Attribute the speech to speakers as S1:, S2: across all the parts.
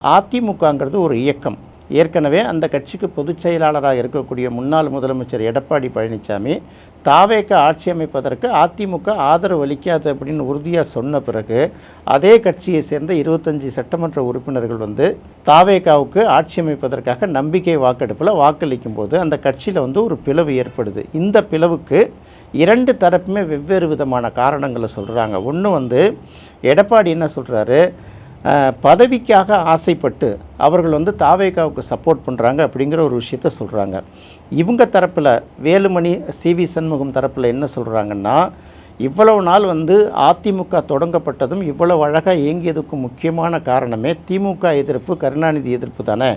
S1: அதிமுகங்கிறது ஒரு இயக்கம். ஏற்கனவே அந்த கட்சிக்கு பொதுச் செயலாளராக இருக்கக்கூடிய முன்னாள் முதலமைச்சர் எடப்பாடி பழனிசாமி தாவேக ஆட்சி அமைப்பதற்கு அதிமுக ஆதரவு அளிக்காது அப்படின்னு உறுதியாக சொன்ன பிறகு அதே கட்சியை சேர்ந்த 25 சட்டமன்ற உறுப்பினர்கள் தாவேகாவுக்கு ஆட்சி அமைப்பதற்காக நம்பிக்கை வாக்கெடுப்பில் வாக்களிக்கும் போது அந்த கட்சியில் ஒரு பிளவு ஏற்படுது. இந்த பிளவுக்கு இரண்டு தரப்புமே வெவ்வேறு விதமான காரணங்களை சொல்கிறாங்க. ஒன்று எடப்பாடி என்ன சொல்கிறாரு, பதவிக்காக ஆசைப்பட்டு அவர்கள் தாவேகாவுக்கு சப்போர்ட் பண்ணுறாங்க அப்படிங்கிற ஒரு விஷயத்த சொல்கிறாங்க. இவங்க தரப்பில் வேலுமணி சிவி சண்முகம் தரப்பில் என்ன சொல்கிறாங்கன்னா, இவ்வளவு நாள் அதிமுக தொடங்கப்பட்டதும் இவ்வளவு அழகாக இயங்கியதுக்கும் முக்கியமான காரணமே திமுக எதிர்ப்பு, கருணாநிதி எதிர்ப்பு தானே.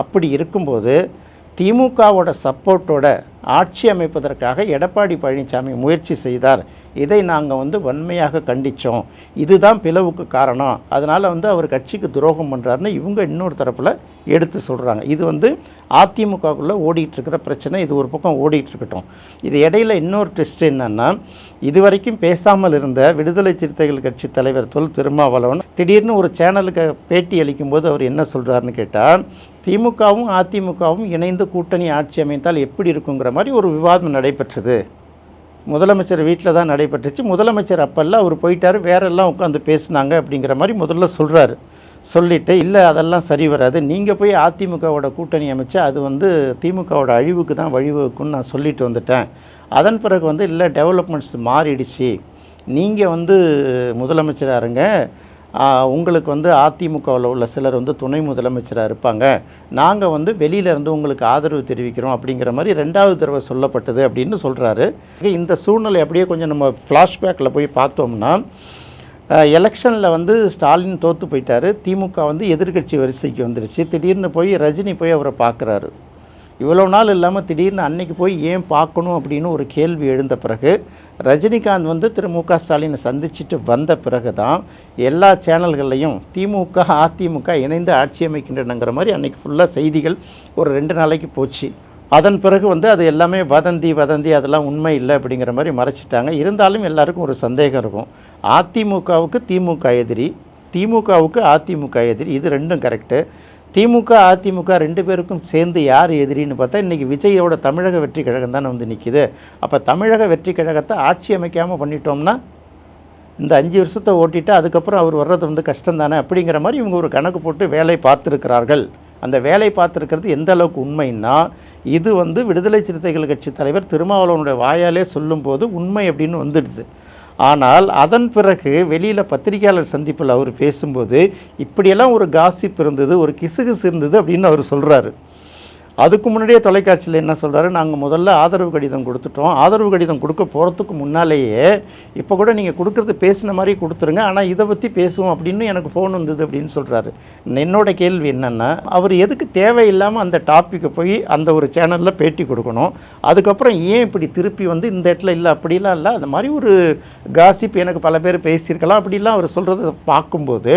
S1: அப்படி இருக்கும்போது திமுகவோட சப்போர்ட்டோட ஆட்சி அமைப்பதற்காக எடப்பாடி பழனிசாமி முயற்சி செய்தார். இதை நாங்கள் வன்மையாக கண்டித்தோம். இதுதான் பிளவுக்கு காரணம். அதனால் அவர் கட்சிக்கு துரோகம் பண்ணுறாருன்னு இவங்க இன்னொரு தரப்பில் எடுத்து சொல்கிறாங்க. இது அதிமுகக்குள்ளே ஓடிட்டுருக்கிற பிரச்சனை. இது ஒரு பக்கம் ஓடிட்டுருக்கட்டும். இது இடையில் இன்னொரு டெஸ்ட் என்னென்னா, இதுவரைக்கும் பேசாமல் இருந்த விடுதலை சிறுத்தைகள் கட்சி தலைவர் தொல் திருமாவளவன் திடீர்னு ஒரு சேனலுக்கு பேட்டி அளிக்கும்போது அவர் என்ன சொல்கிறாருன்னு கேட்டால், திமுகவும் அதிமுகவும் இணைந்து கூட்டணி ஆட்சி அமைத்தால் எப்படி இருக்குங்கிற மாதிரி ஒரு விவாதம் நடைபெற்றது. முதலமைச்சர் வீட்டில் தான் நடைபெற்றுச்சு. முதலமைச்சர் அப்பெல்லாம் அவர் போயிட்டார், வேறெல்லாம் உட்காந்து பேசுனாங்க அப்படிங்கிற மாதிரி முதல்ல சொல்கிறாரு. சொல்லிவிட்டு, இல்லை அதெல்லாம் சரி வராது, நீங்கள் போய் அதிமுகவோட கூட்டணி அமைச்சா அது திமுகவோட அழிவுக்கு தான் வழிவகுக்குன்னு நான் சொல்லிட்டு வந்துட்டேன். அதன் பிறகு இல்லை டெவலப்மெண்ட்ஸ் மாறிடுச்சு, நீங்கள் முதலமைச்சராக இருங்க, உங்களுக்கு அதிமுகவில் உள்ள சிலர் துணை முதலமைச்சராக இருப்பாங்க, நாங்கள் வெளியிலேருந்து உங்களுக்கு ஆதரவு தெரிவிக்கிறோம் அப்படிங்கிற மாதிரி ரெண்டாவது தடவை சொல்லப்பட்டது அப்படின்னு சொல்கிறாரு. இந்த சூழ்நிலை அப்படியே கொஞ்சம் நம்ம ஃப்ளாஷ்பேக்கில் போய் பார்த்தோம்னா, எலெக்ஷனில் ஸ்டாலின் தோற்று போயிட்டார். திமுக எதிர்க்கட்சி வரிசைக்கு வந்துருச்சு. திடீர்னு போய் ரஜினி போய் அவரை பார்க்குறாரு. இவ்வளோ நாள் இல்லாமல் திடீர்னு அன்னைக்கு போய் ஏன் பார்க்கணும் அப்படின்னு ஒரு கேள்வி எழுந்த பிறகு ரஜினிகாந்த் திரு மு.க. ஸ்டாலினை சந்திச்சுட்டு வந்த பிறகு தான் எல்லா சேனல்கள்லையும் திமுக அதிமுக இணைந்து ஆட்சி அமைக்கின்றனங்கிற மாதிரி அன்றைக்கி ஃபுல்லாக செய்திகள் ஒரு 2 நாளைக்கு போச்சு. அதன் பிறகு அது எல்லாமே வதந்தி அதெல்லாம் உண்மை இல்லை அப்படிங்கிற மாதிரி மறைச்சிட்டாங்க. இருந்தாலும் எல்லாருக்கும் ஒரு சந்தேகம் இருக்கும். அதிமுகவுக்கு திமுக எதிரி, திமுகவுக்கு அதிமுக எதிரி, இது ரெண்டும் கரெக்டு. திமுக அதிமுக 2 பேருக்கும் சேர்ந்து யார் எதிரின்னு பார்த்தா இன்றைக்கி விஜயோட தமிழக வெற்றி கழகம் தானே நிற்கிது. அப்போ தமிழக வெற்றி கழகத்தை ஆட்சி அமைக்காமல் பண்ணிட்டோம்னா இந்த 5 வருஷத்தை ஓட்டிட்டு அதுக்கப்புறம் அவர் வர்றது கஷ்டம் தானே அப்படிங்கிற மாதிரி இவங்க ஒரு கணக்கு போட்டு வேலை பார்த்துருக்கிறார்கள். அந்த வேலை பார்த்துருக்கிறது எந்த அளவுக்கு உண்மைன்னா, இது விடுதலை சிறுத்தைகள் கட்சி தலைவர் திருமாவளவனுடைய வாயாலே சொல்லும்போது உண்மை அப்படின்னு வந்துடுது. ஆனால் அதன் பிறகு வெளியில் பத்திரிகையாளர் சந்திப்பில் அவர் பேசும்போது இப்படியெல்லாம் ஒரு காசிப் இருந்தது, ஒரு கிசுகிசு இருந்தது அப்படின்னு அவர் சொல்கிறாரு. அதுக்கு முன்னாடியே தொலைக்காட்சியில் என்ன சொல்கிறாரு, நாங்கள் முதல்ல ஆதரவு கடிதம் கொடுத்துட்டோம், ஆதரவு கடிதம் கொடுக்க போகிறதுக்கு முன்னாலேயே இப்போ கூட நீங்கள் கொடுக்குறது பேசின மாதிரி கொடுத்துருங்க, ஆனால் இதை பற்றி பேசுவோம் அப்படின்னு எனக்கு ஃபோன் வந்தது அப்படின்னு சொல்கிறாரு. என்னோட கேள்வி என்னென்னா, அவர் எதுக்கு தேவையில்லாமல் அந்த டாப்பிக்கை போய் அந்த ஒரு சேனலில் பேட்டி கொடுக்கணும்? அதுக்கப்புறம் ஏன் இப்படி திருப்பி இந்த இடத்துல இல்லை அப்படிலாம் இல்லை, அந்த மாதிரி ஒரு காசிப் எனக்கு பல பேர் பேசியிருக்கலாம் அப்படிலாம் அவர் சொல்கிறத பார்க்கும்போது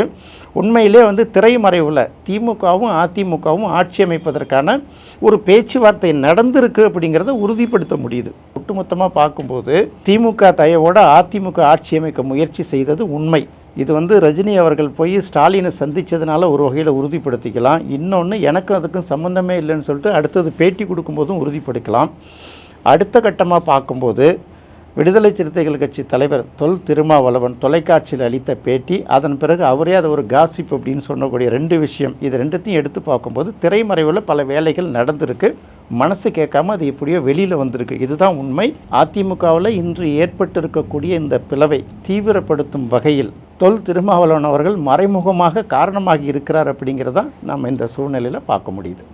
S1: உண்மையிலே திரைமறைவில் திமுகவும் அதிமுகவும் ஆட்சி அமைப்பதற்கான ஒரு பேச்சுவார்த்தை நடந்திருக்கு அப்படிங்கிறத உறுதிப்படுத்த முடியுது. ஒட்டுமொத்தமாக பார்க்கும்போது திமுக தயவோட அதிமுக ஆட்சி அமைக்க முயற்சி செய்தது உண்மை. இது ரஜினி அவர்கள் போய் ஸ்டாலினை சந்தித்ததுனால ஒரு வகையில் உறுதிப்படுத்திக்கலாம். இன்னொன்று, எனக்கும் அதுக்கும் சம்மந்தமே இல்லைன்னு சொல்லிட்டு அடுத்தது பேட்டி கொடுக்கும்போதும் உறுதிப்படுத்தலாம். அடுத்த கட்டமாக பார்க்கும்போது விடுதலை சிறுத்தைகள் கட்சி தலைவர் தொல் திருமாவளவன் தொலைக்காட்சியில் அளித்த பேட்டி, அதன் பிறகு அவரே அதை ஒரு காசிப் அப்படின்னு சொன்னக்கூடிய 2 விஷயம், இது ரெண்டுத்தையும் எடுத்து பார்க்கும்போது திரைமறைவில் பல வேலைகள் நடந்திருக்கு. மனசு கேட்காம அது எப்படியோ வெளியில் வந்திருக்கு. இதுதான் உண்மை. அதிமுகவில் இன்று ஏற்பட்டிருக்கக்கூடிய இந்த பிளவை தீவிரப்படுத்தும் வகையில் தொல் திருமாவளவன் அவர்கள் மறைமுகமாக காரணமாகி இருக்கிறார் அப்படிங்கிறதான் நம்ம இந்த சூழ்நிலையில் பார்க்க முடியுது.